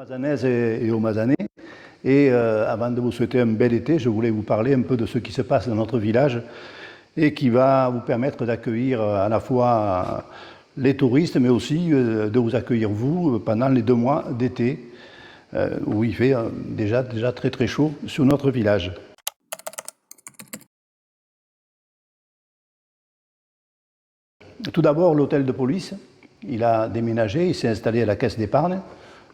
Mazanaises et aux Mazanais. Et avant de vous souhaiter un bel été, je voulais vous parler un peu de ce qui se passe dans notre village et qui va vous permettre d'accueillir à la fois les touristes, mais aussi de vous accueillir vous pendant les 2 mois d'été où il fait déjà très très chaud sur notre village. Tout d'abord, l'hôtel de police, il a déménagé, il s'est installé à la caisse d'épargne.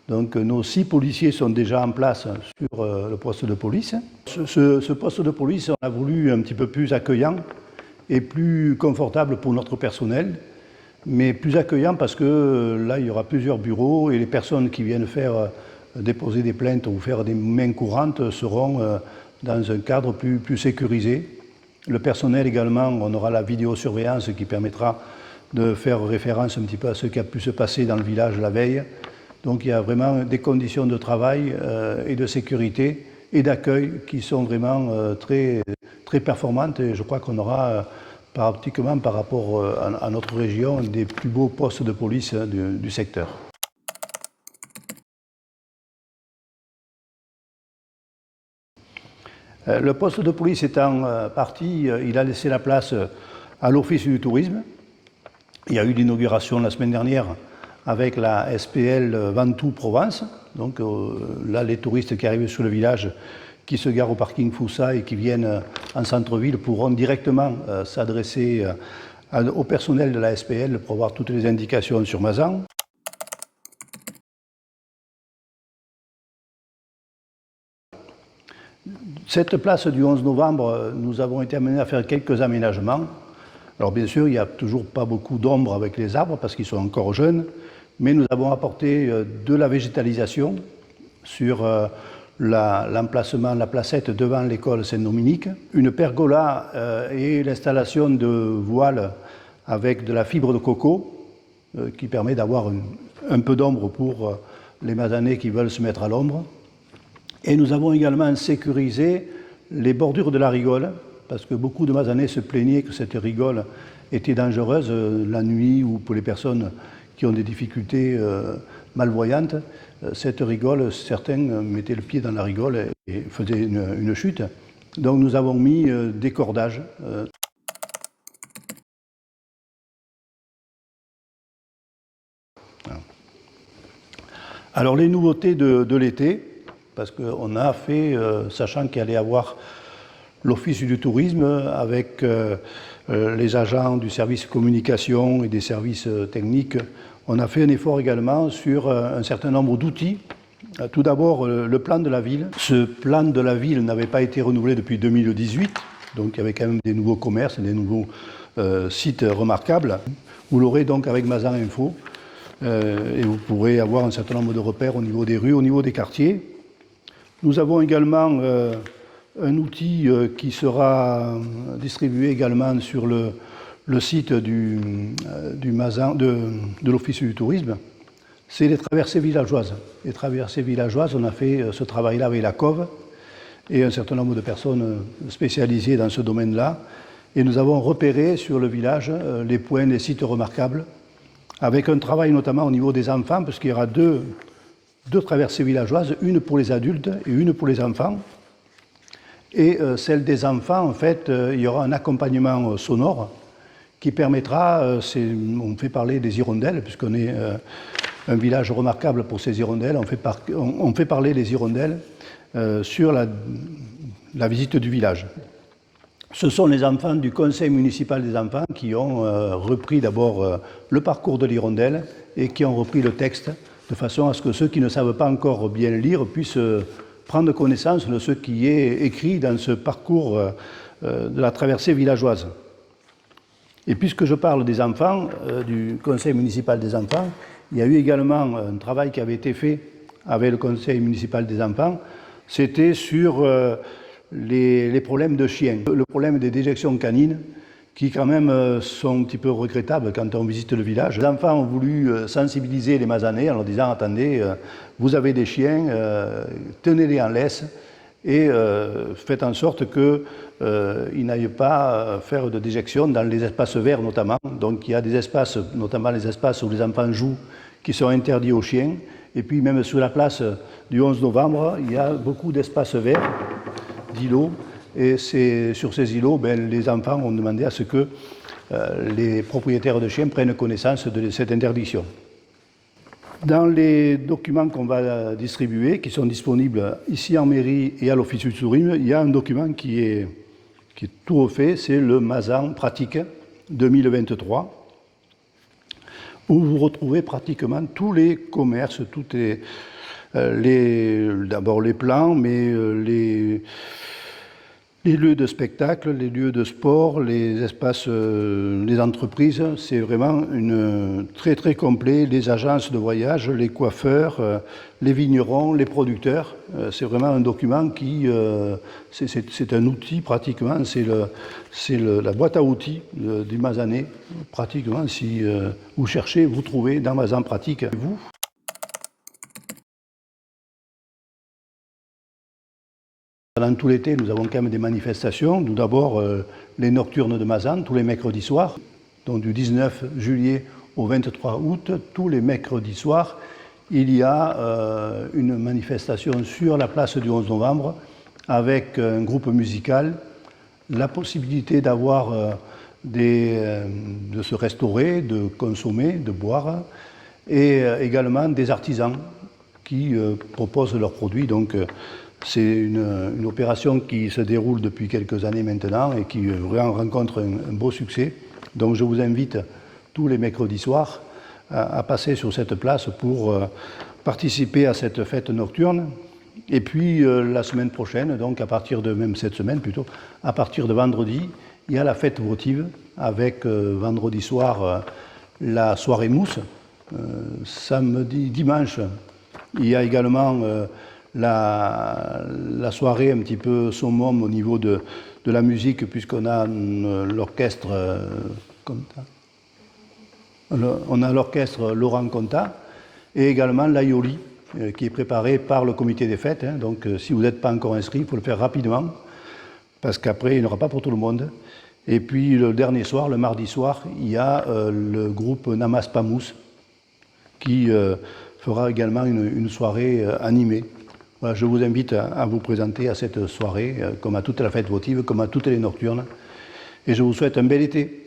Donc nos 6 policiers sont déjà en place sur le poste de police. Ce poste de police, on a voulu un petit peu plus accueillant et plus confortable pour notre personnel, mais plus accueillant parce que là, il y aura plusieurs bureaux et les personnes qui viennent faire déposer des plaintes ou faire des mains courantes seront dans un cadre plus sécurisé. Le personnel également, on aura la vidéosurveillance qui permettra de faire référence un petit peu à ce qui a pu se passer dans le village la veille. Donc il y a vraiment des conditions de travail et de sécurité et d'accueil qui sont vraiment très performantes et je crois qu'on aura pratiquement par rapport à notre région des plus beaux postes de police du secteur. Le poste de police étant parti, il a laissé la place à l'Office du tourisme. Il y a eu l'inauguration la semaine dernière avec la SPL Ventoux Provence. Donc là, les touristes qui arrivent sur le village, qui se garent au parking Foussa et qui viennent en centre-ville pourront directement s'adresser au personnel de la SPL pour avoir toutes les indications sur Mazan. Cette place du 11 novembre, nous avons été amenés à faire quelques aménagements. Alors bien sûr, il n'y a toujours pas beaucoup d'ombre avec les arbres parce qu'ils sont encore jeunes, mais nous avons apporté de la végétalisation sur l'emplacement, la placette devant l'école Saint-Dominique, une pergola et l'installation de voiles avec de la fibre de coco qui permet d'avoir un peu d'ombre pour les Mazanais qui veulent se mettre à l'ombre. Et nous avons également sécurisé les bordures de la rigole, parce que beaucoup de Mazanais se plaignaient que cette rigole était dangereuse la nuit ou pour les personnes qui ont des difficultés malvoyantes. Cette rigole, certains mettaient le pied dans la rigole et faisaient une chute. Donc nous avons mis des cordages. Alors les nouveautés de l'été, parce qu'on a fait, sachant qu'il allait y avoir l'Office du tourisme avec les agents du service communication et des services techniques, on a fait un effort également sur un certain nombre d'outils. Tout d'abord, le plan de la ville. Ce plan de la ville n'avait pas été renouvelé depuis 2018, donc il y avait quand même des nouveaux commerces, des nouveaux sites remarquables. Vous l'aurez donc avec Mazan Info et vous pourrez avoir un certain nombre de repères au niveau des rues, au niveau des quartiers. Nous avons également un outil qui sera distribué également sur le site de l'Office du tourisme. C'est les traversées villageoises. Les traversées villageoises, on a fait ce travail-là avec la COV et un certain nombre de personnes spécialisées dans ce domaine-là. Et nous avons repéré sur le village les points, les sites remarquables, avec un travail notamment au niveau des enfants, parce qu'il y aura deux traversées villageoises, une pour les adultes et une pour les enfants. Et celle des enfants, en fait, il y aura un accompagnement sonore qui permettra, on fait parler des hirondelles, puisqu'on est un village remarquable pour ces hirondelles, on fait parler les hirondelles sur la visite du village. Ce sont les enfants du conseil municipal des enfants qui ont repris d'abord le parcours de l'hirondelle et qui ont repris le texte de façon à ce que ceux qui ne savent pas encore bien lire puissent prendre connaissance de ce qui est écrit dans ce parcours de la traversée villageoise. Et puisque je parle des enfants, du conseil municipal des enfants, il y a eu également un travail qui avait été fait avec le conseil municipal des enfants, c'était sur les problèmes de chiens, le problème des déjections canines, qui quand même sont un petit peu regrettables quand on visite le village. Les enfants ont voulu sensibiliser les Mazanais en leur disant « Attendez, vous avez des chiens, tenez-les en laisse et faites en sorte qu'ils n'aillent pas faire de déjection dans les espaces verts notamment. » Donc il y a des espaces, notamment les espaces où les enfants jouent, qui sont interdits aux chiens. Et puis même sur la place du 11 novembre, il y a beaucoup d'espaces verts, d'îlots. Et sur ces îlots, les enfants ont demandé à ce que les propriétaires de chiens prennent connaissance de cette interdiction. Dans les documents qu'on va distribuer, qui sont disponibles ici en mairie et à l'Office du tourisme, il y a un document qui est tout refait, c'est le Mazan pratique 2023, où vous retrouvez pratiquement tous les commerces, d'abord les plans, mais les lieux de spectacle, les lieux de sport, les espaces, les entreprises, c'est vraiment très très complet. Les agences de voyage, les coiffeurs, les vignerons, les producteurs. C'est vraiment un document c'est un outil pratiquement, c'est la boîte à outils du Mazanais. Pratiquement, si vous cherchez, vous trouvez dans Mazan Pratique. Vous, pendant tout l'été, nous avons quand même des manifestations. Tout d'abord, les nocturnes de Mazan, tous les mercredis soirs. Donc du 19 juillet au 23 août, tous les mercredis soirs, il y a une manifestation sur la place du 11 novembre avec un groupe musical, la possibilité d'avoir de se restaurer, de consommer, de boire, et également des artisans qui proposent leurs produits. Donc, c'est une opération qui se déroule depuis quelques années maintenant et qui rencontre un beau succès. Donc je vous invite tous les mercredis soirs à passer sur cette place pour participer à cette fête nocturne. Et puis la semaine prochaine, donc même cette semaine plutôt, à partir de vendredi, il y a la fête votive avec vendredi soir la soirée mousse. Dimanche, il y a également la soirée un petit peu summum au niveau de la musique, puisqu'on a l'orchestre Laurent Conta et également l'Aioli qui est préparé par le comité des fêtes. Donc si vous n'êtes pas encore inscrit, il faut le faire rapidement parce qu'après il n'y aura pas pour tout le monde. Et puis le dernier soir, le mardi soir, il y a le groupe Namas Pamous qui fera également une soirée animée. Voilà, je vous invite à vous présenter à cette soirée, comme à toute la fête votive, comme à toutes les nocturnes. Et je vous souhaite un bel été.